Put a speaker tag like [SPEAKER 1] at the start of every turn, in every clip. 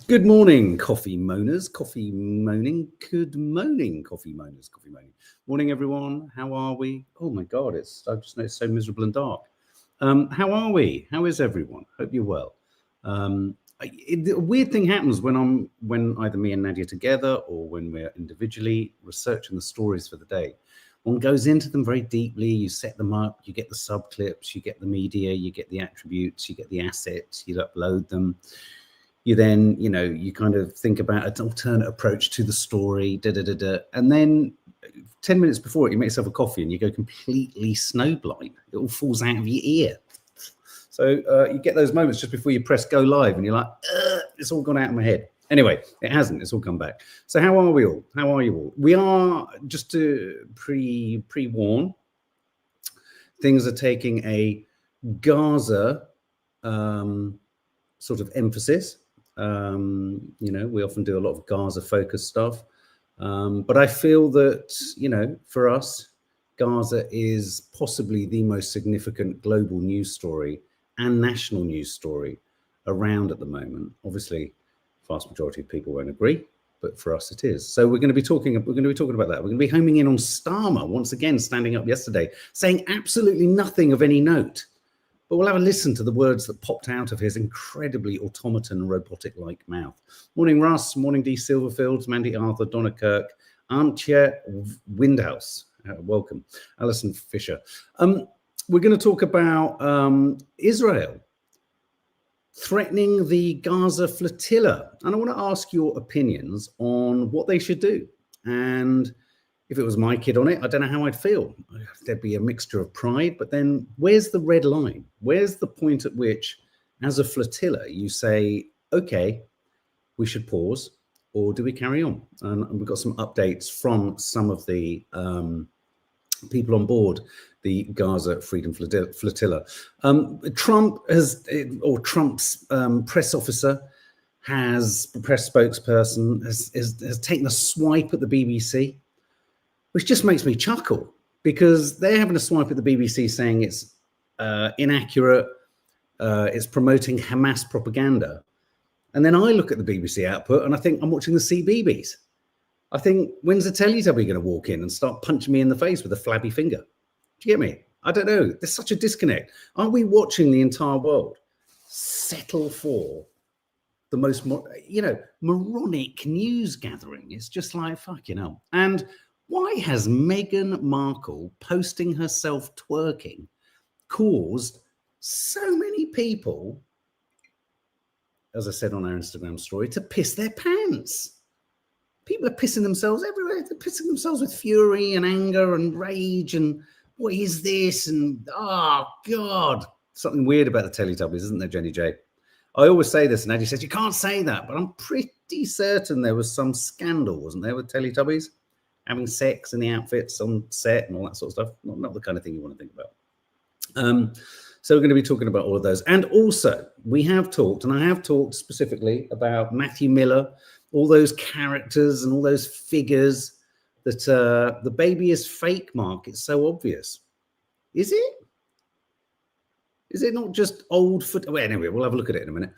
[SPEAKER 1] Good morning, coffee moaners, coffee moaning. Good morning, coffee moaners, coffee moaning. Morning, everyone. How are we? Oh my God, I just know it's so miserable and dark. How are we? How is everyone? Hope you're well. A weird thing happens when either me and Nadia together or when we're individually researching the stories for the day. One goes into them very deeply. You set them up. You get the sub clips. You get the media. You get the attributes. You get the assets. You upload them. You then, you kind of think about an alternate approach to the story, and then 10 minutes before it, you make yourself a coffee and you go completely snowblind. It all falls out of your ear. So you get those moments just before you press go live and you're like, it's all gone out of my head. Anyway, it hasn't. It's all come back. So how are we all? How are you all? We are, just to pre-warn, things are taking a Gaza sort of emphasis. We often do a lot of Gaza focused stuff. But I feel that, for us, Gaza is possibly the most significant global news story and national news story around at the moment. Obviously, vast majority of people won't agree, but for us it is. So we're going to be talking about that. We're going to be homing in on Starmer once again, standing up yesterday, saying absolutely nothing of any note. But we'll have a listen to the words that popped out of his incredibly automaton, robotic-like mouth. Morning, Russ. Morning, D. Silverfields, Mandy Arthur, Donna Kirk, Armchair Windhouse. Welcome. Alison Fisher. We're going to talk about Israel threatening the Gaza Flotilla. And I want to ask your opinions on what they should do. And if it was my kid on it, I don't know how I'd feel. There'd be a mixture of pride, but then where's the red line? Where's the point at which, as a flotilla, you say, okay, we should pause, or do we carry on? And we've got some updates from some of the people on board the Gaza Freedom Flotilla. Trump's press officer press spokesperson has taken a swipe at the BBC, which just makes me chuckle, because they're having a swipe at the BBC saying it's inaccurate, it's promoting Hamas propaganda. And then I look at the BBC output and I think I'm watching the CBeebies. I think, when's the Teletubby going to walk in and start punching me in the face with a flabby finger? Do you get me? I don't know. There's such a disconnect. Aren't we watching the entire world settle for the most, moronic news gathering? It's just like, fucking hell. And why has Meghan Markle posting herself twerking caused so many people, as I said on our Instagram story, to piss their pants? People are pissing themselves everywhere. They're pissing themselves with fury and anger and rage and what is this? And, oh, God. Something weird about the Teletubbies, isn't there, Jenny J? I always say this, and Eddie says, you can't say that, but I'm pretty certain there was some scandal, wasn't there, with Teletubbies? Having sex in the outfits on set and all that sort of stuff. Not the kind of thing you want to think about. So we're going to be talking about all of those. And also, we have talked, and I have talked specifically about Matthew Miller, all those characters and all those figures that the baby is fake, Mark. It's so obvious. Is it? Is it not just old foot? Well, anyway, we'll have a look at it in a minute.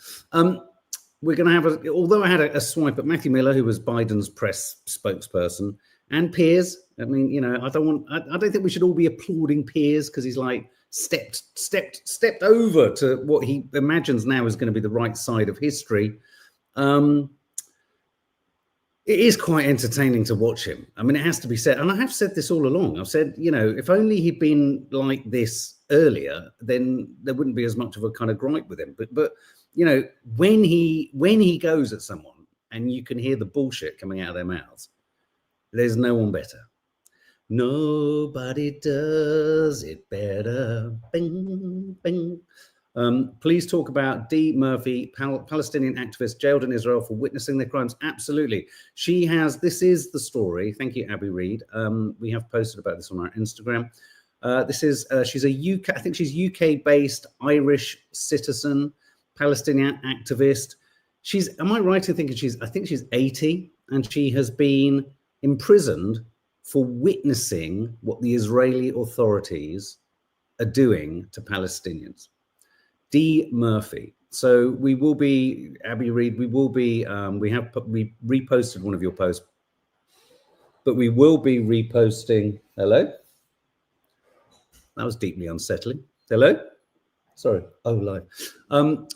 [SPEAKER 1] We're going to have although I had a swipe at Matthew Miller, who was Biden's press spokesperson, and Piers. I mean, I don't think we should all be applauding Piers because he's like stepped over to what he imagines now is going to be the right side of history. It is quite entertaining to watch him. I mean, it has to be said, and I have said this all along. I've said, if only he'd been like this earlier, then there wouldn't be as much of a kind of gripe with him. But when he goes at someone and you can hear the bullshit coming out of their mouths, there's no one better. Nobody does it better. Bing, bing. Please talk about Dee Murphy, Palestinian activist jailed in Israel for witnessing their crimes. Absolutely. This is the story. Thank you, Abby Reed. We have posted about this on our Instagram. She's a UK-based Irish citizen, Palestinian activist. Am I right in thinking I think she's 80, and she has been imprisoned for witnessing what the Israeli authorities are doing to Palestinians. Dee Murphy. So we will be, Abby Reed, we will be, we reposted one of your posts, but we will be reposting, hello? That was deeply unsettling. Hello? Sorry, oh, live.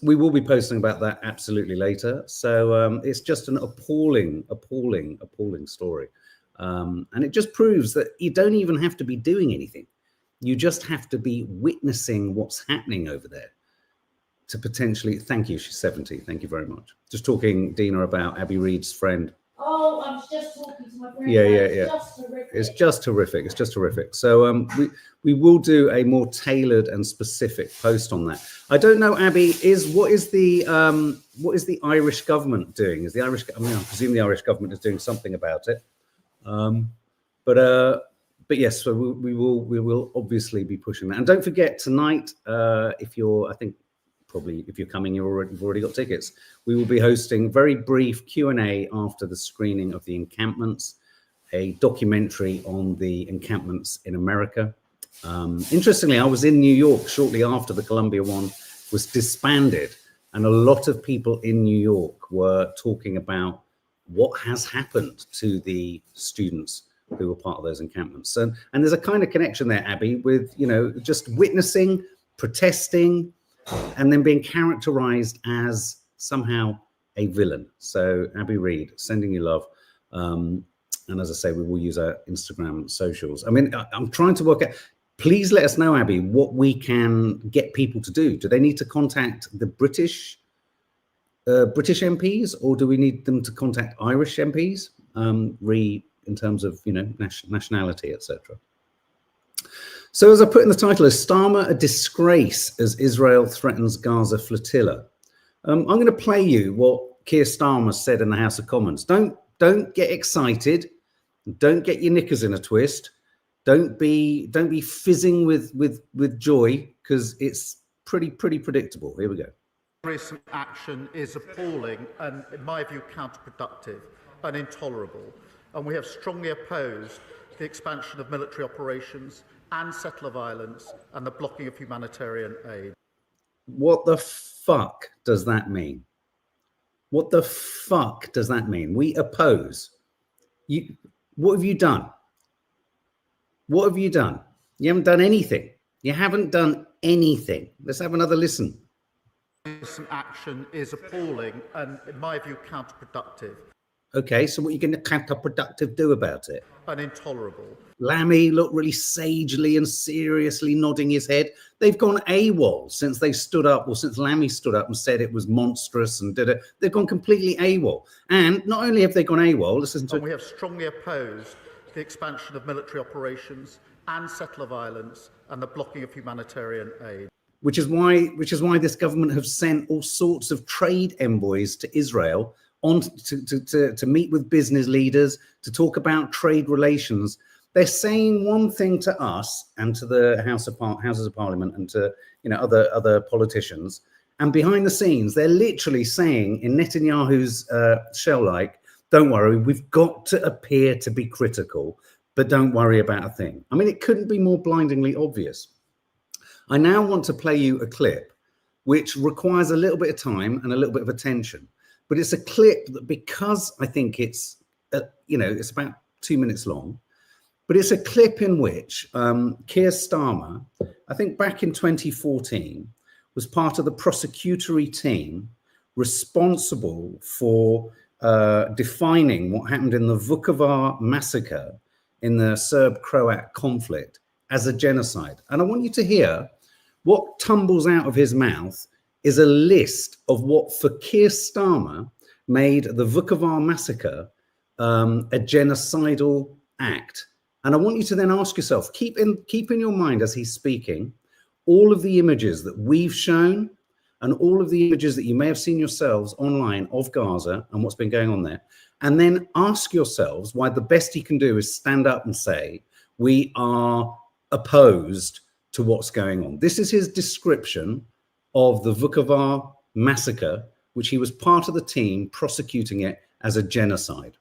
[SPEAKER 1] We will be posting about that absolutely later. So it's just an appalling story. And it just proves that you don't even have to be doing anything. You just have to be witnessing what's happening over there to potentially, thank you, she's 70, thank you very much. Just talking, Dina, about Abby Reed's friend.
[SPEAKER 2] Oh, I'm just talking to my friend.
[SPEAKER 1] Yeah.
[SPEAKER 2] It's just terrific.
[SPEAKER 1] It's just terrific. So we will do a more tailored and specific post on that. I don't know, Abby, what is the Irish government doing? I presume the Irish government is doing something about it. But yes, so we will obviously be pushing that. And don't forget tonight, if you're coming, you've already got tickets. We will be hosting very brief Q&A after the screening of the encampments, a documentary on the encampments in America. Interestingly, I was in New York shortly after the Columbia one was disbanded, and a lot of people in New York were talking about what has happened to the students who were part of those encampments. And there's a kind of connection there, Abby, with, just witnessing, protesting, and then being characterized as somehow a villain. So Abby Reed, sending you love. And as I say, we will use our Instagram socials. I mean, I'm trying to work out, please let us know, Abby, what we can get people to do. Do they need to contact the British MPs, or do we need them to contact Irish MPs, in terms of, nationality, etc.? So as I put in the title, is Starmer a disgrace as Israel threatens Gaza Flotilla? I'm going to play you what Keir Starmer said in the House of Commons. Don't get excited. Don't get your knickers in a twist. Don't be fizzing with joy, because it's pretty predictable. Here we go.
[SPEAKER 3] Recent action is appalling and, in my view, counterproductive and intolerable. And we have strongly opposed the expansion of military operations and settler violence and the blocking of humanitarian aid.
[SPEAKER 1] What the fuck does that mean? What the fuck does that mean? We oppose. What have you done? What have you done? You haven't done anything. You haven't done anything. Let's have another listen.
[SPEAKER 3] Recent action is appalling and, in my view, counterproductive.
[SPEAKER 1] Okay, so what are you going to counterproductive do about it?
[SPEAKER 3] And intolerable.
[SPEAKER 1] Lammy looked really sagely and seriously nodding his head. They've gone AWOL since they stood up, or since Lammy stood up and said it was monstrous and did it. They've gone completely AWOL. And not only have they gone AWOL, listen to.
[SPEAKER 3] And we have strongly opposed the expansion of military operations and settler violence and the blocking of humanitarian aid.
[SPEAKER 1] Which is why this government have sent all sorts of trade envoys to Israel to meet with business leaders, to talk about trade relations. They're saying one thing to us and to the Houses of Parliament and to other politicians, and behind the scenes they're literally saying in Netanyahu's shell-like, don't worry, we've got to appear to be critical, but don't worry about a thing. I mean, it couldn't be more blindingly obvious. I now want to play you a clip which requires a little bit of time and a little bit of attention. But it's a clip that, because I think it's, it's about 2 minutes long, but it's a clip in which Keir Starmer, I think back in 2014, was part of the prosecutory team responsible for defining what happened in the Vukovar massacre in the Serb-Croat conflict as a genocide. And I want you to hear what tumbles out of his mouth is a list of what, for Keir Starmer, made the Vukovar massacre a genocidal act. And I want you to then ask yourself, keep in your mind as he's speaking, all of the images that we've shown and all of the images that you may have seen yourselves online of Gaza and what's been going on there. And then ask yourselves why the best he can do is stand up and say, we are opposed to what's going on. This is his description of the Vukovar massacre, which he was part of the team prosecuting it as a genocide.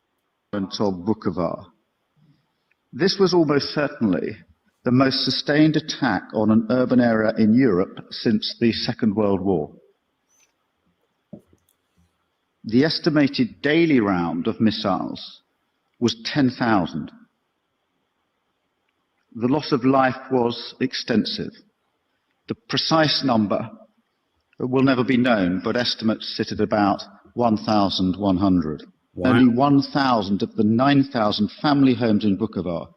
[SPEAKER 4] Of Vukovar. This was almost certainly the most sustained attack on an urban area in Europe since the Second World War. the estimated daily round of missiles was 10,000. The loss of life was extensive. The precise number will never be known, but estimates sit at about 1,100.
[SPEAKER 1] Wow.
[SPEAKER 4] Only 1,000 of the 9,000 family homes in Vukovar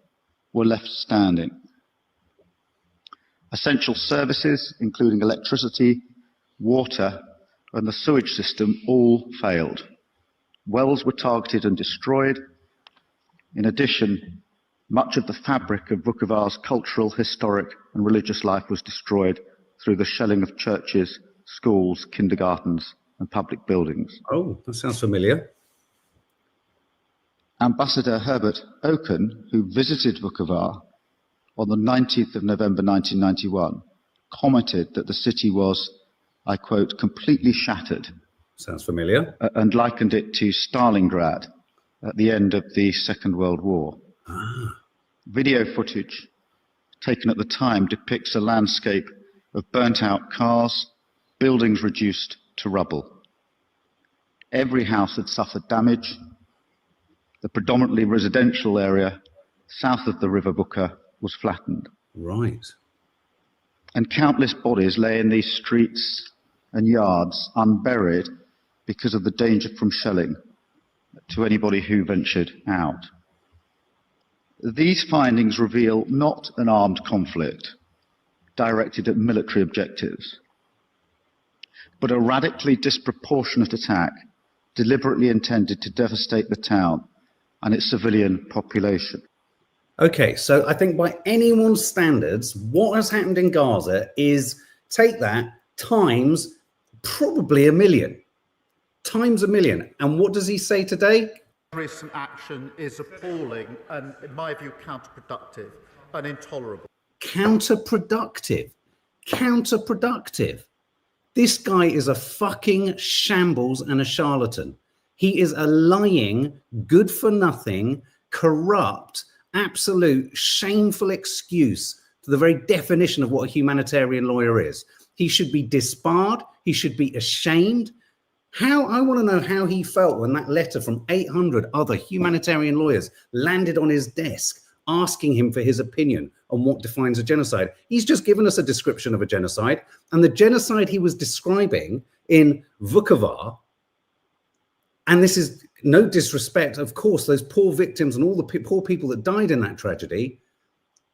[SPEAKER 4] were left standing. Essential services, including electricity, water, and the sewage system, all failed. Wells were targeted and destroyed. In addition, much of the fabric of Vukovar's cultural, historic, and religious life was destroyed through the shelling of churches, schools, kindergartens, and public buildings.
[SPEAKER 1] Oh, that sounds familiar.
[SPEAKER 4] Ambassador Herbert Oken, who visited Vukovar on the 19th of November 1991, commented that the city was, I quote, completely shattered.
[SPEAKER 1] Sounds familiar.
[SPEAKER 4] And likened it to Stalingrad at the end of the Second World War. Video footage taken at the time depicts a landscape of burnt-out cars, buildings reduced to rubble. Every house had suffered damage. The predominantly residential area south of the River Buka was flattened.
[SPEAKER 1] Right.
[SPEAKER 4] And countless bodies lay in these streets and yards unburied because of the danger from shelling to anybody who ventured out. These findings reveal not an armed conflict directed at military objectives, but a radically disproportionate attack deliberately intended to devastate the town and its civilian population.
[SPEAKER 1] Okay, so I think by anyone's standards, what has happened in Gaza is take that times probably a million. Times a million. And what does he say today?
[SPEAKER 3] Recent action is appalling and, in my view, counterproductive and intolerable.
[SPEAKER 1] Counterproductive. Counterproductive. This guy is a fucking shambles and a charlatan. He is a lying, good-for-nothing, corrupt, absolute, shameful excuse to the very definition of what a humanitarian lawyer is. He should be disbarred. He should be ashamed. I want to know how he felt when that letter from 800 other humanitarian lawyers landed on his desk, asking him for his opinion on what defines a genocide. He's just given us a description of a genocide, and the genocide he was describing in Vukovar, and this is no disrespect, of course, those poor victims and all the poor people that died in that tragedy,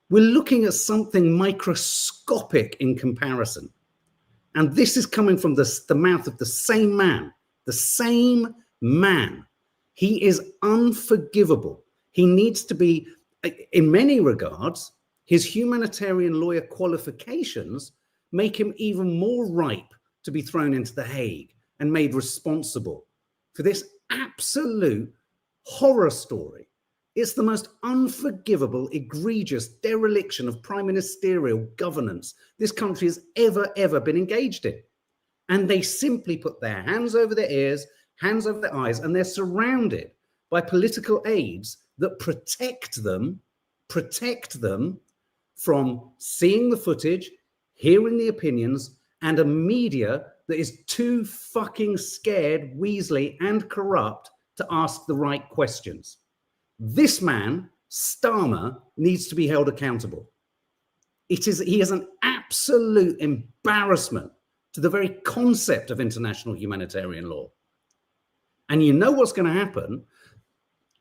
[SPEAKER 1] we're looking at something microscopic in comparison. And this is coming from the mouth of the same man, the same man. He is unforgivable. He needs to be, in many regards, his humanitarian lawyer qualifications make him even more ripe to be thrown into The Hague and made responsible for this absolute horror story. It's the most unforgivable, egregious dereliction of prime ministerial governance this country has ever been engaged in. And they simply put their hands over their ears, hands over their eyes, and they're surrounded by political aides that protect them from seeing the footage, hearing the opinions, and a media that is too fucking scared, weaselly, and corrupt to ask the right questions. This man, Starmer, needs to be held accountable. He is an absolute embarrassment to the very concept of international humanitarian law. And you know what's going to happen?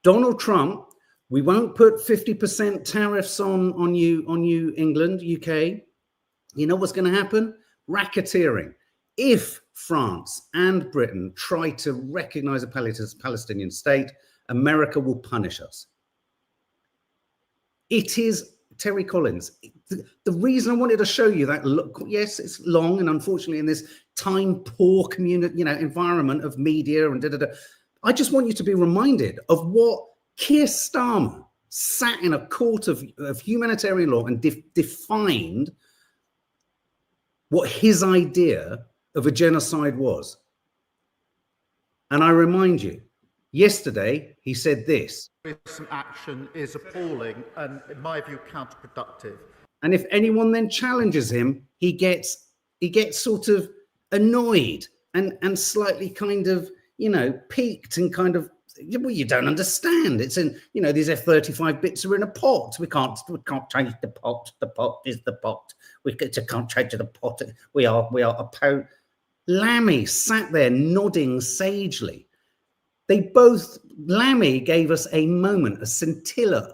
[SPEAKER 1] Donald Trump, we won't put 50% tariffs on you, England, UK. You know what's going to happen? Racketeering. If France and Britain try to recognize a Palestinian state, America will punish us. It is Terry Collins. The reason I wanted to show you that, look, yes, it's long, and unfortunately in this time-poor community, environment of media and I just want you to be reminded of what Keir Starmer sat in a court of humanitarian law and defined what his idea of a genocide was. And I remind you, yesterday he said this.
[SPEAKER 3] Recent action is appalling and, in my view, counterproductive.
[SPEAKER 1] And if anyone then challenges him, he gets sort of annoyed and slightly kind of, peaked and kind of, well, you don't understand. It's in, these F-35 bits are in a pot. We can't change the pot. The pot is the pot. We can't change the pot. We are opposed. Lammy sat there nodding sagely. Lammy gave us a moment, a scintilla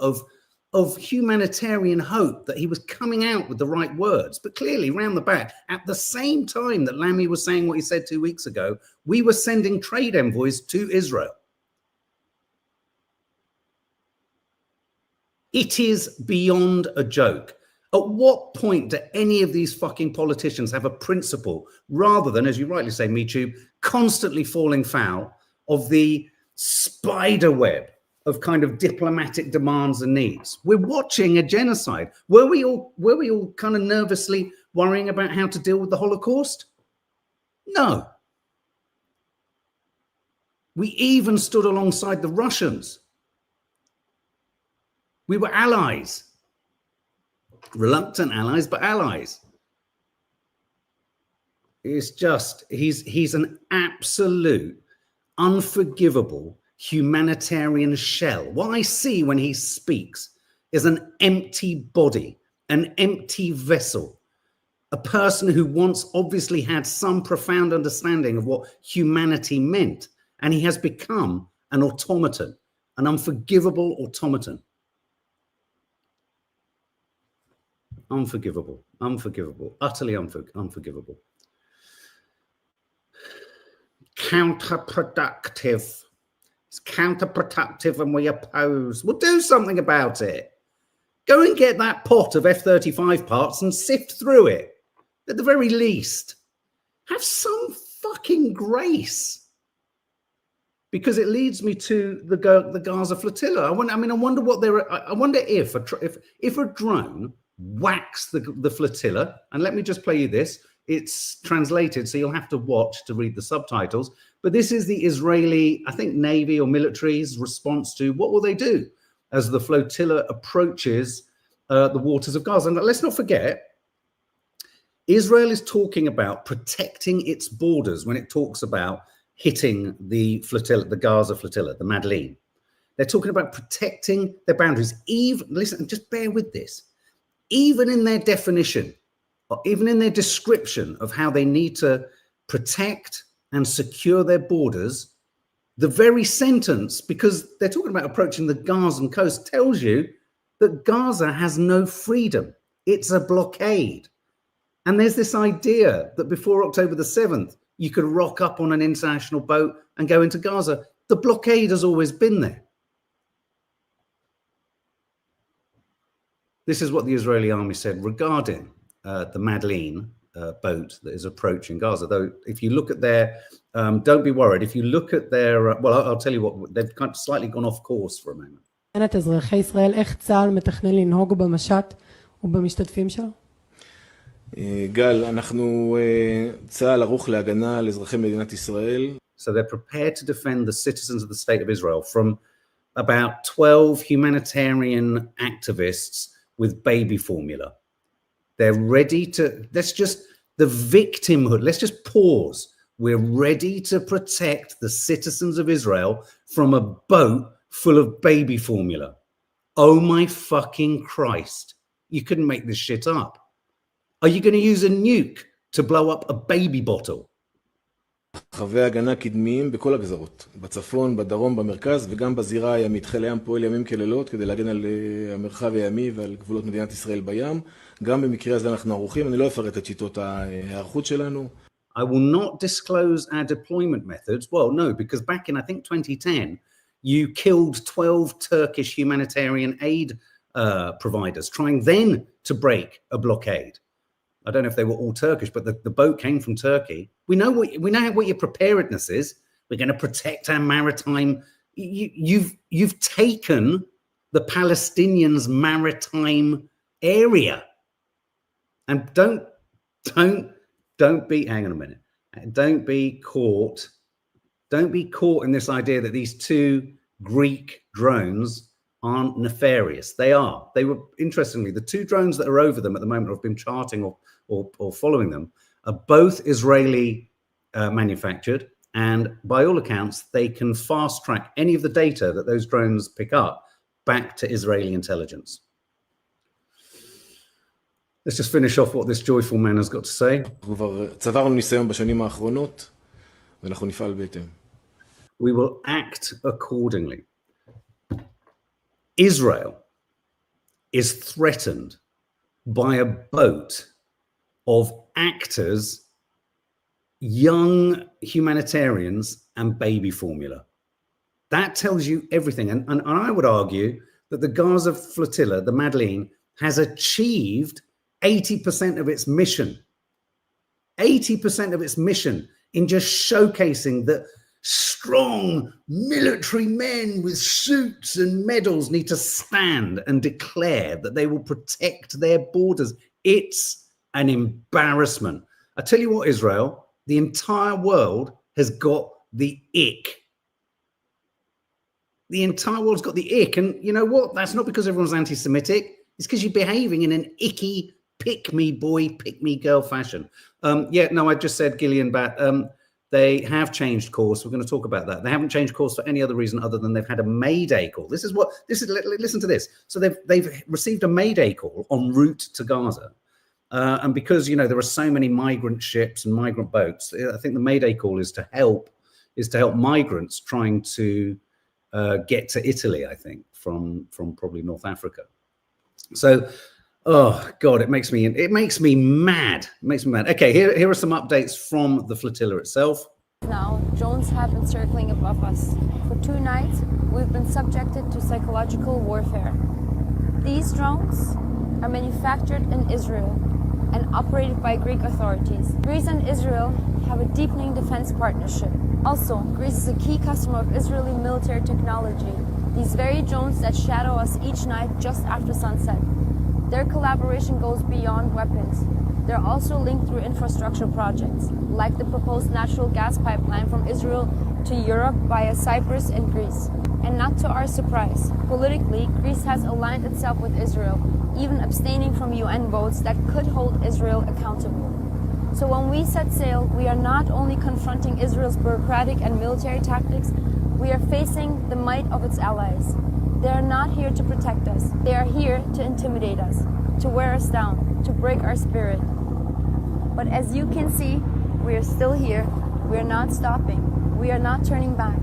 [SPEAKER 1] of humanitarian hope that he was coming out with the right words. But clearly, round the back, at the same time that Lammy was saying what he said 2 weeks ago, we were sending trade envoys to Israel. It is beyond a joke. At what point do any of these fucking politicians have a principle rather than, as you rightly say, Michu, constantly falling foul of the spider web of kind of diplomatic demands and needs? We're watching a genocide. Were we all kind of nervously worrying about how to deal with the Holocaust? No. We even stood alongside the Russians. We were allies. Reluctant allies, but allies. It's just, he's an absolute, unforgivable humanitarian shell. What I see when he speaks is an empty body, an empty vessel, a person who once obviously had some profound understanding of what humanity meant, and he has become an automaton, an unforgivable automaton. Unforgivable, utterly unforgivable. Counterproductive. It's counterproductive and we oppose. Well, do something about it. Go and get that pot of F-35 parts and sift through it. At the very least, have some fucking grace. Because it leads me to the Gaza Flotilla. I wonder what I wonder if a drone whacks the flotilla, and let me just play you this. It's translated, so you'll have to watch to read the subtitles. But this is the Israeli, I think, Navy or military's response to what will they do as the flotilla approaches the waters of Gaza. And let's not forget, Israel is talking about protecting its borders when it talks about hitting the flotilla, the Gaza flotilla, the Madeleine. They're talking about protecting their boundaries. Listen, just bear with this. Even in their definition, or even in their description of how they need to protect and secure their borders, the very sentence, because they're talking about approaching the Gazan coast, tells you that Gaza has no freedom. It's a blockade. And there's this idea that before October the 7th, you could rock up on an international boat and go into Gaza. The blockade has always been there. This is what the Israeli army said regarding the Madeleine boat that is approaching Gaza. Though, if you look at their, don't be worried. If you look at their, well, I'll tell you what, they've kind of slightly gone off course for a moment.
[SPEAKER 5] את אזרחי ישראל, איך צה"ל מתכנן לנהוג במשט ובמשתתפים שלו?
[SPEAKER 6] גל, צה"ל ערוך להגנה על אזרחי מדינת ישראל.
[SPEAKER 1] So they're prepared to defend the citizens of the state of Israel from about 12 humanitarian activists with baby formula. They're ready to, the victimhood, let's just pause. We're ready to protect the citizens of Israel from a boat full of baby formula. Oh my fucking Christ. You couldn't make this shit up. Are you going to use a nuke to blow up a baby bottle?
[SPEAKER 6] חווי הגנה קדמיים בכל הגזרות, בצפון, בדרום, במרכז וגם בזירה הימית. חיל הים פועל ימים כלילות כדי להגן על המרחב הימי ועל גבולות מדינת ישראל בים. גם במקרה הזה אנחנו ערוכים, אני לא אפרט את שיטות ההיערכות שלנו.
[SPEAKER 1] I will not disclose our deployment methods. Well, no, because back in, I think, 2010, you killed 12 Turkish humanitarian aid providers trying then to break a blockade. I don't know if they were all Turkish, but the boat came from Turkey. We know what your preparedness is. We're going to protect our maritime. You've taken the Palestinians' maritime area, and don't be. Hang on a minute. Don't be caught in this idea that these two Greek drones aren't nefarious. They are. They were, interestingly, the two drones that are over them at the moment, have been charting or following them, are both Israeli manufactured, And by all accounts, they can fast track any of the data that those drones pick up back to Israeli intelligence. Let's just finish off what this joyful man has got to say.
[SPEAKER 6] צברנו ניסיון בשנים האחרונות, ואנחנו נפעל בהתאם.
[SPEAKER 1] We will act accordingly. Israel is threatened by a boat of actors, young humanitarians, and baby formula. That tells you everything. And I would argue that the Gaza Flotilla, the Madeleine, has achieved 80% of its mission. 80% of its mission in just showcasing that strong military men with suits and medals need to stand and declare that they will protect their borders. It's an embarrassment. I tell you what, Israel, the entire world has got the ick. The entire world's got the ick. And you know what? That's not because everyone's anti-Semitic. It's because you're behaving in an icky, pick-me boy, pick-me girl fashion. I just said Gillian Bat. They have changed course. We're going to talk about that. They haven't changed course for any other reason other than they've had a Mayday call. Listen to this. So they've received a Mayday call en route to Gaza. And because, there are so many migrant ships and migrant boats, I think the Mayday call is to help migrants trying to get to Italy, I think, from probably North Africa. So, oh God, it makes me mad. Okay, here are some updates from the flotilla itself.
[SPEAKER 7] Now, drones have been circling above us. For 2 nights, we've been subjected to psychological warfare. These drones are manufactured in Israel and operated by Greek authorities. Greece and Israel have a deepening defense partnership. Also, Greece is a key customer of Israeli military technology. These very drones that shadow us each night just after sunset. Their collaboration goes beyond weapons. They're also linked through infrastructure projects, like the proposed natural gas pipeline from Israel to Europe via Cyprus and Greece. And not to our surprise, politically, Greece has aligned itself with Israel, even abstaining from UN votes that could hold Israel accountable. So when we set sail, we are not only confronting Israel's bureaucratic and military tactics, we are facing the might of its allies. They are not here to protect us. They are here to intimidate us, to wear us down, to break our spirit. But as you can see, we are still here. We are not stopping. We are not turning back.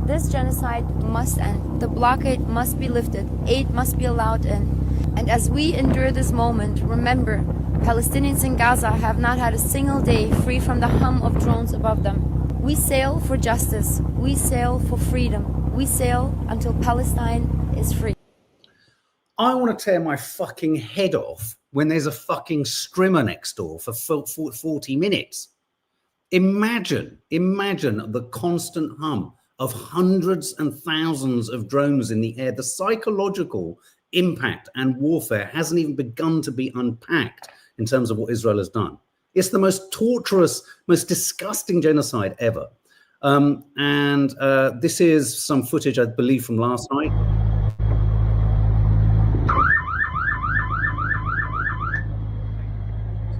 [SPEAKER 7] This genocide must end. The blockade must be lifted. Aid must be allowed in. And as we endure this moment, remember, Palestinians in Gaza have not had a single day free from the hum of drones above them. We sail for justice. We sail for freedom. We sail until Palestine is free.
[SPEAKER 1] I want to tear my fucking head off when there's a fucking strimmer next door for 40 minutes. Imagine the constant hum of hundreds and thousands of drones in the air. The psychological impact and warfare hasn't even begun to be unpacked in terms of what Israel has done. It's the most torturous, most disgusting genocide ever. This is some footage, I believe, from last night.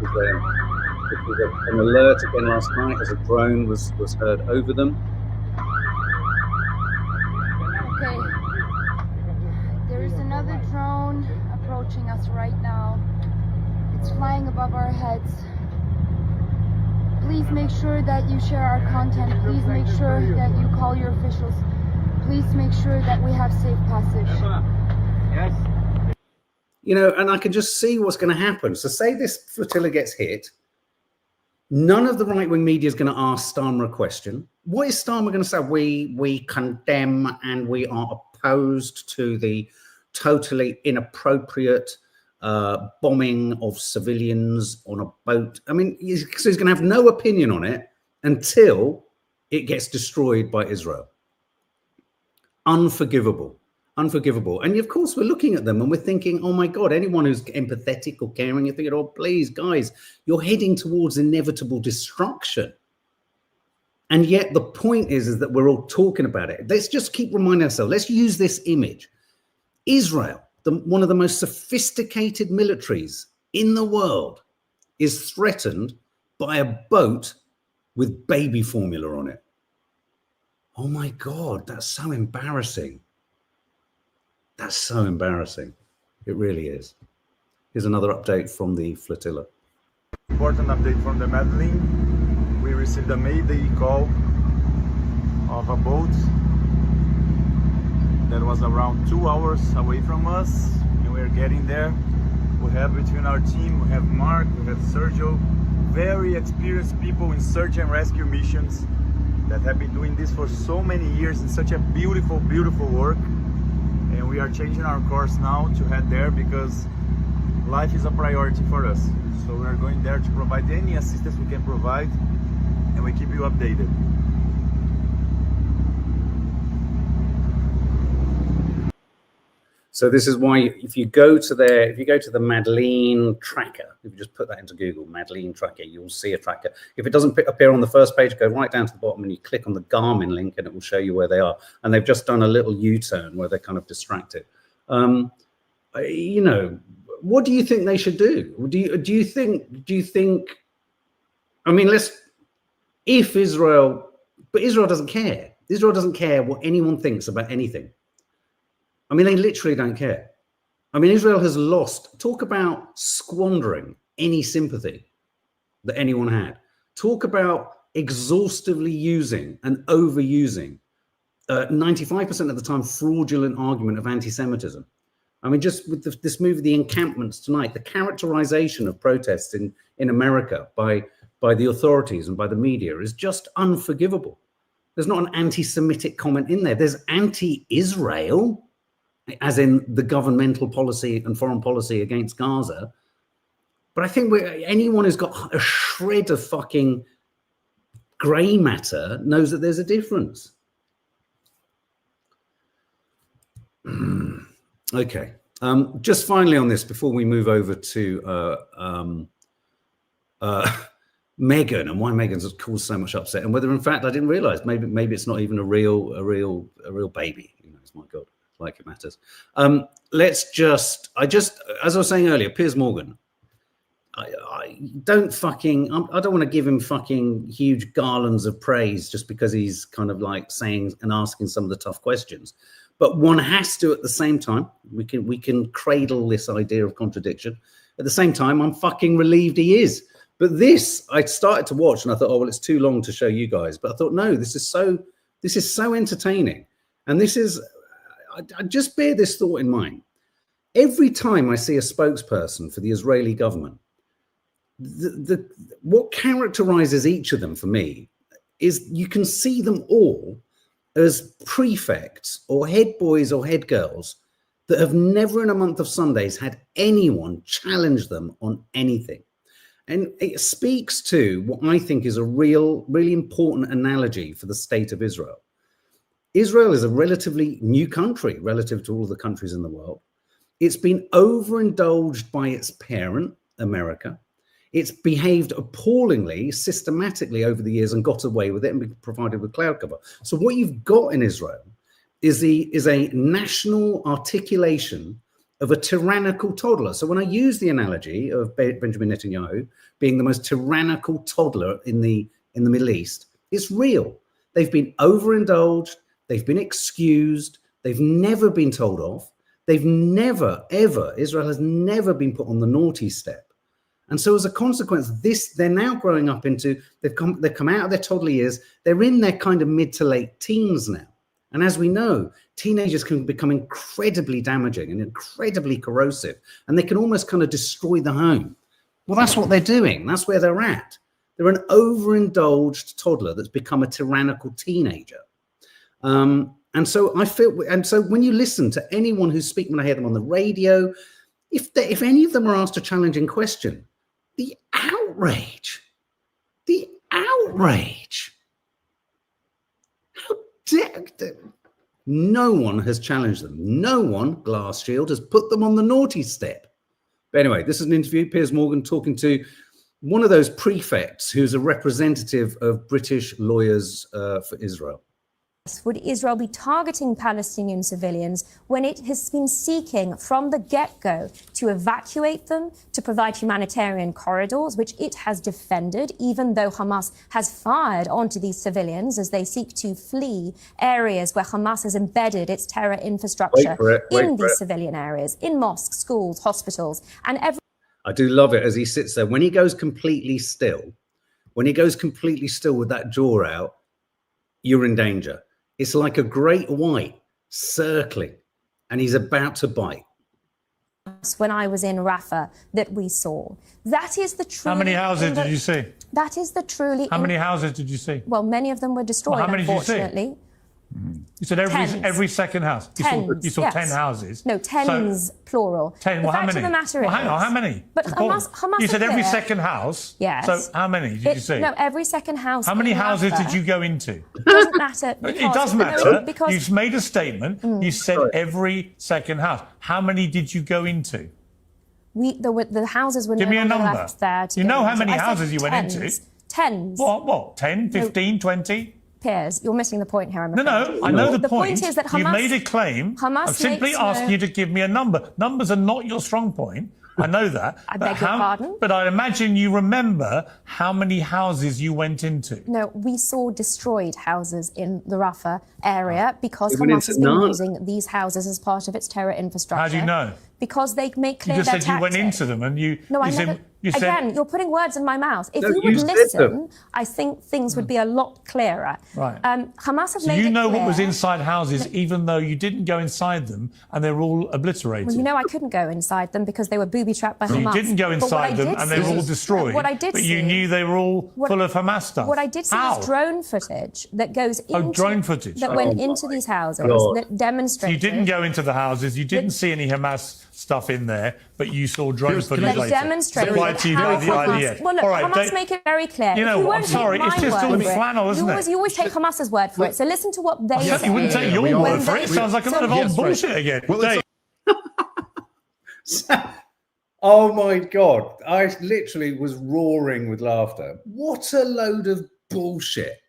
[SPEAKER 1] This was an alert again last night as a drone was heard over them.
[SPEAKER 7] Okay, there is another drone approaching us right now. It's flying above our heads. Please make sure that you share our content. Please make sure that you call your officials. Please make sure that we have safe passage.
[SPEAKER 1] Yes. And I can just see what's going to happen. So say this flotilla gets hit. None of the right-wing media is going to ask Starmer a question. What is Starmer going to say? We condemn and we are opposed to the totally inappropriate bombing of civilians on a boat. I mean, so he's going to have no opinion on it until it gets destroyed by Israel. Unforgivable. And of course, we're looking at them and we're thinking, oh my God, anyone who's empathetic or caring, you're thinking, oh, please, guys, you're heading towards inevitable destruction. And yet the point is that we're all talking about it. Let's just keep reminding ourselves. Let's use this image. Israel, one of the most sophisticated militaries in the world, is threatened by a boat with baby formula on it. Oh my God, that's so embarrassing. That's so embarrassing. It really is. Here's another update from the flotilla.
[SPEAKER 8] Important update from the Madeleine. We received a Mayday call of a boat that was around 2 hours away from us, and we're getting there. We have between our team, we have Mark, we have Sergio, very experienced people in search and rescue missions that have been doing this for so many years in such a beautiful, beautiful work. And we are changing our course now to head there because life is a priority for us. So we are going there to provide any assistance we can provide, and we keep you updated.
[SPEAKER 1] So this is why if you go to the Madeleine tracker, if you just put that into Google, Madeleine tracker, you'll see a tracker. If it doesn't appear on the first page, go right down to the bottom and you click on the Garmin link and it will show you where they are. And they've just done a little U-turn where they're kind of distracted. You know, what do you think they should do? Do you think, I mean, if Israel, but Israel doesn't care. Israel doesn't care what anyone thinks about anything. I mean, they literally don't care. I mean, Israel has lost, talk about squandering any sympathy that anyone had. Talk about exhaustively using and overusing 95% of the time fraudulent argument of anti-Semitism. I mean, just with this movie, The Encampments tonight, the characterization of protests in America by the authorities and by the media is just unforgivable. There's not an anti-Semitic comment in there. There's anti-Israel, as in the governmental policy and foreign policy against Gaza. But I think anyone who's got a shred of fucking gray matter knows that there's a difference. Okay. Just finally on this, before we move over to Meghan and why Meghan's caused so much upset, and whether in fact I didn't realize maybe it's not even a real baby. You know, it's my God. Like it matters. Let's just, as I was saying earlier, Piers Morgan, I don't want to give him fucking huge garlands of praise just because he's kind of like saying and asking some of the tough questions. But one has to, at the same time, we can cradle this idea of contradiction. At the same time, I'm fucking relieved he is. But this, I started to watch and I thought, oh, well, it's too long to show you guys. But I thought, no, this is so entertaining. And this is, I just bear this thought in mind. Every time I see a spokesperson for the Israeli government, what characterizes each of them for me is you can see them all as prefects or head boys or head girls that have never in a month of Sundays had anyone challenge them on anything. And it speaks to what I think is a really important analogy for the state of Israel. Israel is a relatively new country relative to all the countries in the world. It's been overindulged by its parent, America. It's behaved appallingly, systematically over the years and got away with it and been provided with cloud cover. So what you've got in Israel is a national articulation of a tyrannical toddler. So when I use the analogy of Benjamin Netanyahu being the most tyrannical toddler in the Middle East, it's real. They've been overindulged. They've been excused. They've never been told off. They've never, ever, Israel has never been put on the naughty step. And so as a consequence, they're now growing up into, they've come out of their toddler years. They're in their kind of mid to late teens now. And as we know, teenagers can become incredibly damaging and incredibly corrosive, and they can almost kind of destroy the home. Well, that's what they're doing. That's where they're at. They're an overindulged toddler that's become a tyrannical teenager. And so when you listen to anyone who's speaking, when I hear them on the radio, if any of them are asked a challenging question, the outrage, how dare no one has challenged them. No one, Glass Shield, has put them on the naughty step. But anyway, this is an interview, Piers Morgan talking to one of those prefects who's a representative of British lawyers for Israel.
[SPEAKER 7] would Israel be targeting Palestinian civilians when it has been seeking from the get-go to evacuate them, to provide humanitarian corridors, which it has defended, even though Hamas has fired onto these civilians as they seek to flee areas where Hamas has embedded its terror infrastructure in these civilian areas, in mosques, schools, hospitals, and every...
[SPEAKER 1] I do love it as he sits there. When he goes completely still, with that jaw out, you're in danger. It's like a great white circling, and he's about to bite.
[SPEAKER 7] When I was in Rafah, that we saw. That is the truly...
[SPEAKER 9] How many houses did you see?
[SPEAKER 7] That is the truly...
[SPEAKER 9] How many houses did you see?
[SPEAKER 7] Well, many of them were destroyed,
[SPEAKER 9] how many
[SPEAKER 7] unfortunately.
[SPEAKER 9] Did you see? You said every second house. You saw 10 houses.
[SPEAKER 7] No, tens, plural.
[SPEAKER 9] 10. Well, how many?
[SPEAKER 7] The fact of the matter is...
[SPEAKER 9] Well, hang on, how many?
[SPEAKER 7] But Hamas
[SPEAKER 9] you said every
[SPEAKER 7] clear.
[SPEAKER 9] second house.
[SPEAKER 7] Yes.
[SPEAKER 9] So how many did you see?
[SPEAKER 7] No, every second house.
[SPEAKER 9] How many houses did you go into?
[SPEAKER 7] It doesn't matter.
[SPEAKER 9] It does matter.
[SPEAKER 7] Because
[SPEAKER 9] You've made a statement. You said every second house. How many did you go into?
[SPEAKER 7] The houses were
[SPEAKER 9] Give me a number.
[SPEAKER 7] left there to
[SPEAKER 9] you know
[SPEAKER 7] go
[SPEAKER 9] how
[SPEAKER 7] into.
[SPEAKER 9] many
[SPEAKER 7] I
[SPEAKER 9] houses you went
[SPEAKER 7] tens.
[SPEAKER 9] into?
[SPEAKER 7] Tens.
[SPEAKER 9] What? 10, 15, 20?
[SPEAKER 7] Piers, you're missing the point here. I'm afraid.
[SPEAKER 9] No, I know the point.
[SPEAKER 7] Point is that Hamas...
[SPEAKER 9] You've made a claim.
[SPEAKER 7] Hamas
[SPEAKER 9] I've simply asked you to give me a number. Numbers are not your strong point. I know that.
[SPEAKER 7] I beg your pardon?
[SPEAKER 9] But I imagine you remember how many houses you went into.
[SPEAKER 7] No, we saw destroyed houses in the Rafah area because Hamas has been using these houses as part of its terror infrastructure.
[SPEAKER 9] How do you know?
[SPEAKER 7] Because they make clear
[SPEAKER 9] you just
[SPEAKER 7] their
[SPEAKER 9] said
[SPEAKER 7] tactic.
[SPEAKER 9] You went into them and you...
[SPEAKER 7] No, I never... Again, you're putting words in my mouth. If you would listen, I think things would be a lot clearer.
[SPEAKER 9] Right.
[SPEAKER 7] Hamas have
[SPEAKER 9] so
[SPEAKER 7] made it
[SPEAKER 9] you know
[SPEAKER 7] clear...
[SPEAKER 9] what was inside houses, even though you didn't go inside them and they were all obliterated.
[SPEAKER 7] Well, you know I couldn't go inside them because they were booby-trapped by Hamas.
[SPEAKER 9] You didn't go inside them and they were all destroyed.
[SPEAKER 7] What I did
[SPEAKER 9] but you knew they were all full of Hamas stuff.
[SPEAKER 7] What I did see was drone footage that goes into...
[SPEAKER 9] drone footage?
[SPEAKER 7] That went into these houses that demonstrated...
[SPEAKER 9] So you didn't go into the houses, you didn't see any Hamas stuff in there, but you saw drone footage later.
[SPEAKER 7] That demonstrated
[SPEAKER 9] how Hamas...
[SPEAKER 7] Well, look, Hamas make it very clear.
[SPEAKER 9] You know, I'm sorry, it's just all flannel, isn't it?
[SPEAKER 7] You always take Hamas's word for it, so listen to what they say.
[SPEAKER 9] You wouldn't take your word for it. It sounds like a lot of old bullshit again.
[SPEAKER 1] Oh my God, I literally was roaring with laughter. What a load of bullshit.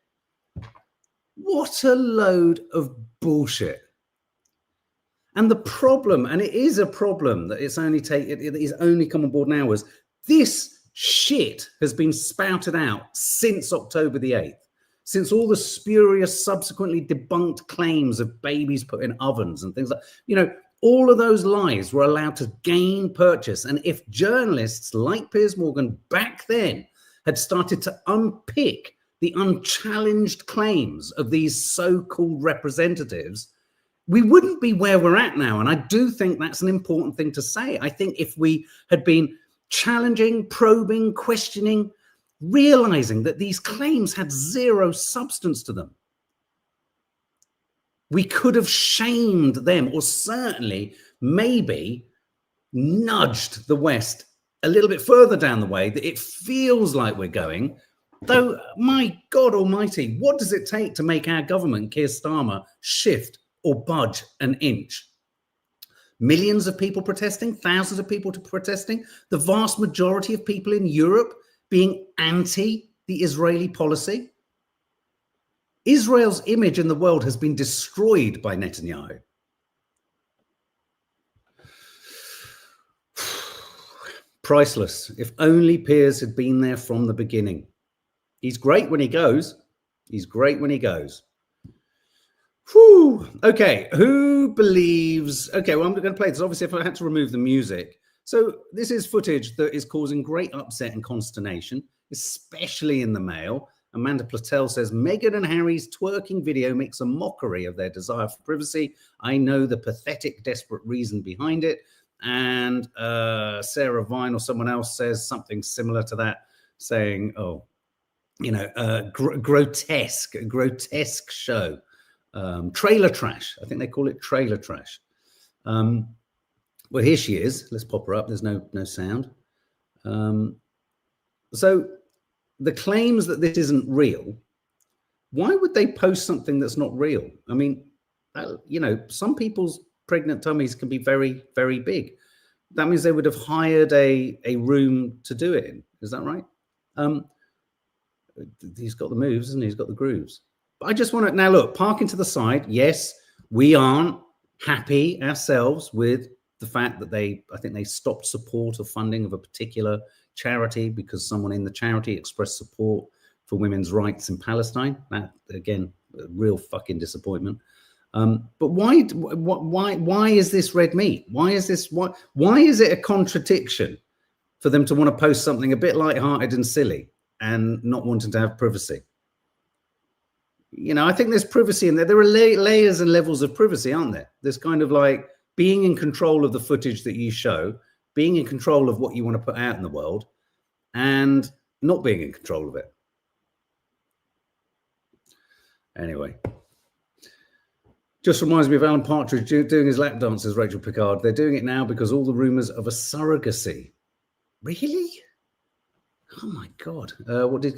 [SPEAKER 1] What a load of bullshit. And the problem, and it is a problem that it's only come on board now, was this shit has been spouted out since October the 8th, since all the spurious, subsequently debunked claims of babies put in ovens and things like, all of those lies were allowed to gain purchase. And if journalists like Piers Morgan back then had started to unpick the unchallenged claims of these so-called representatives, we wouldn't be where we're at now. And I do think that's an important thing to say. I think if we had been challenging, probing, questioning, realizing that these claims had zero substance to them, we could have shamed them, or certainly maybe nudged the West a little bit further down the way that it feels like we're going. Though, my God almighty, what does it take to make our government, Keir Starmer, shift or budge an inch? Millions of people protesting, thousands of people protesting, the vast majority of people in Europe being anti the Israeli policy. Israel's image in the world has been destroyed by Netanyahu. Priceless. If only Piers had been there from the beginning. He's great when he goes. He's great when he goes. Whew. Okay, who believes... Okay, well, I'm going to play this. Obviously, if I had to remove the music. So this is footage that is causing great upset and consternation, especially in the Mail. Amanda Platel says, Meghan and Harry's twerking video makes a mockery of their desire for privacy. I know the pathetic, desperate reason behind it. And Sarah Vine or someone else says something similar to that, saying, grotesque show. Trailer trash. I think they call it trailer trash. Well, here she is. Let's pop her up. There's no sound. So the claims that this isn't real, why would they post something that's not real? I mean, some people's pregnant tummies can be very, very big. That means they would have hired a room to do it in. Is that right? He's got the moves, isn't he? He's got the grooves. But I just want to now look, parking to the side. Yes, we aren't happy ourselves with the fact that I think they stopped support or funding of a particular charity because someone in the charity expressed support for women's rights in Palestine. That, again, a real fucking disappointment. But why is this red meat? Why is it a contradiction for them to want to post something a bit lighthearted and silly and not wanting to have privacy? You know, I think there's privacy in there. There are layers and levels of privacy, aren't there? There's kind of like being in control of the footage that you show, being in control of what you want to put out in the world, and not being in control of it. Anyway. Just reminds me of Alan Partridge doing his lap dances, Rachel Picard. They're doing it now because all the rumours of a surrogacy. Really? Oh my God.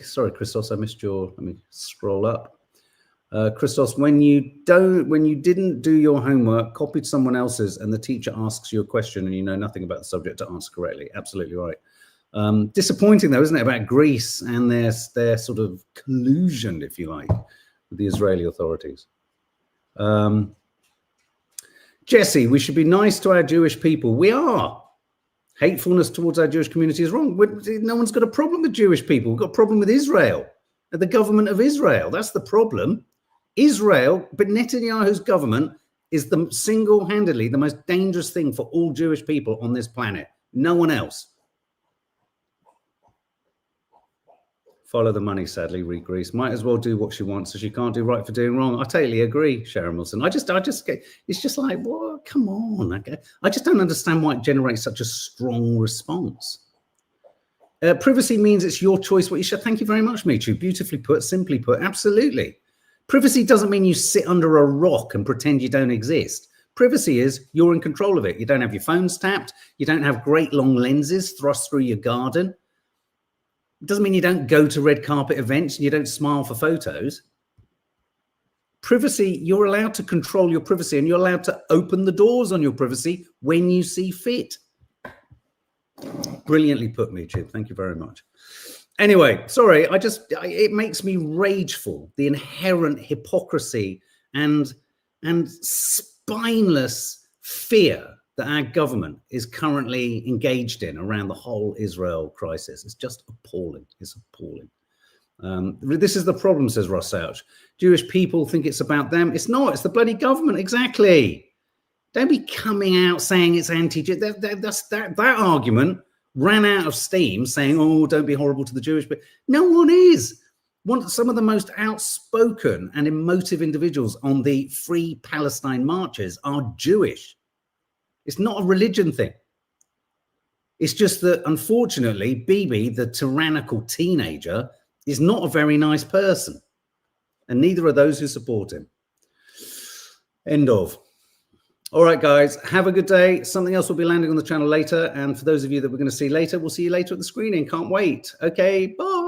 [SPEAKER 1] Sorry, Christos, I missed your, let me scroll up. Christos, when you didn't do your homework, copied someone else's, and the teacher asks you a question and you know nothing about the subject to answer correctly. Absolutely right. Disappointing though, isn't it, about Greece and their sort of collusion, if you like, with the Israeli authorities. Jesse, we should be nice to our Jewish people. We are. Hatefulness towards our Jewish community is wrong. No one's got a problem with Jewish people. We've got a problem with Israel, the government of Israel. That's the problem. Israel, but Netanyahu's government is the single-handedly the most dangerous thing for all Jewish people on this planet. No one else. Follow the money, sadly, read Greece. Might as well do what she wants so she can't do right for doing wrong. I totally agree, Sharon Wilson. I just get, it's just like, well, come on. Okay. I just don't understand why it generates such a strong response. Privacy means it's your choice what you should. Thank you very much, Michu. Beautifully put, simply put, absolutely. Privacy doesn't mean you sit under a rock and pretend you don't exist. Privacy is you're in control of it. You don't have your phones tapped. You don't have great long lenses thrust through your garden. It doesn't mean you don't go to red carpet events and you don't smile for photos. Privacy, you're allowed to control your privacy and you're allowed to open the doors on your privacy when you see fit. Brilliantly put, Michu. Thank you very much. Anyway, sorry, it makes me rageful, the inherent hypocrisy and spineless fear that our government is currently engaged in around the whole Israel crisis. It's just appalling. It's appalling. This is the problem, says Ross Ouch. Jewish people think it's about them. It's not. It's the bloody government. Exactly. Don't be coming out saying it's anti-Jew. That argument ran out of steam saying, oh, don't be horrible to the Jewish people. No one is. Some of the most outspoken and emotive individuals on the Free Palestine marches are Jewish. It's not a religion thing. It's just that, unfortunately, Bibi, the tyrannical teenager, is not a very nice person. And neither are those who support him. End of. All right, guys, have a good day. Something else will be landing on the channel later. And for those of you that we're going to see later, we'll see you later at the screening. Can't wait. Okay, bye.